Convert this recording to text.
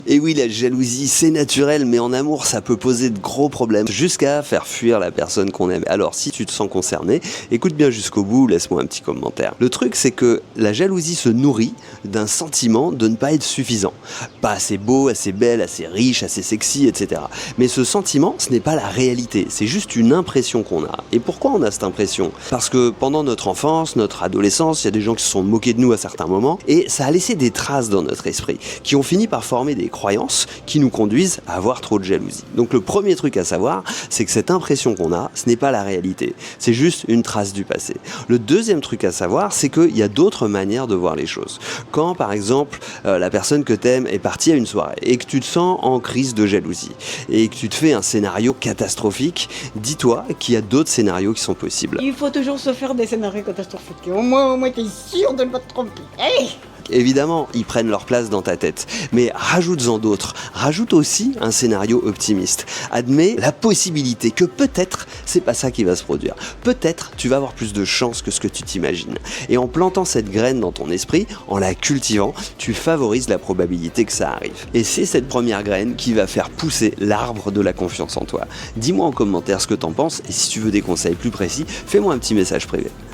Et oui, la jalousie, c'est naturel, mais en amour, ça peut poser de gros problèmes, jusqu'à faire fuir la personne qu'on aime. Alors, si tu te sens concerné, écoute bien jusqu'au bout, laisse-moi un petit commentaire. Le truc, c'est que la jalousie se nourrit d'un sentiment de ne pas être suffisant. Pas assez beau, assez belle, assez riche, assez sexy, etc. Mais ce sentiment, ce n'est pas la réalité, c'est juste une impression qu'on a. Et pourquoi on a cette impression? Parce que pendant notre enfance, notre adolescence, il y a des gens qui se sont moqués de nous à certains moments, et ça a laissé des traces dans notre esprit, qui ont fini par former des croyances qui nous conduisent à avoir trop de jalousie. Donc le premier truc à savoir, c'est que cette impression qu'on a, ce n'est pas la réalité. C'est juste une trace du passé. Le deuxième truc à savoir, c'est qu'il y a d'autres manières de voir les choses. Quand par exemple, la personne que t'aimes est partie à une soirée et que tu te sens en crise de jalousie et que tu te fais un scénario catastrophique, dis-toi qu'il y a d'autres scénarios qui sont possibles. Il faut toujours se faire des scénarios catastrophiques. Au moins t'es sûr de ne pas te tromper. Hey, Évidemment, ils prennent leur place dans ta tête, mais rajoute-en d'autres. Rajoute aussi un scénario optimiste. Admets la possibilité que peut-être c'est pas ça qui va se produire. Peut-être tu vas avoir plus de chance que ce que tu t'imagines. Et en plantant cette graine dans ton esprit, en la cultivant, tu favorises la probabilité que ça arrive. Et c'est cette première graine qui va faire pousser l'arbre de la confiance en toi. Dis-moi en commentaire ce que t'en penses, et si tu veux des conseils plus précis, fais-moi un petit message privé.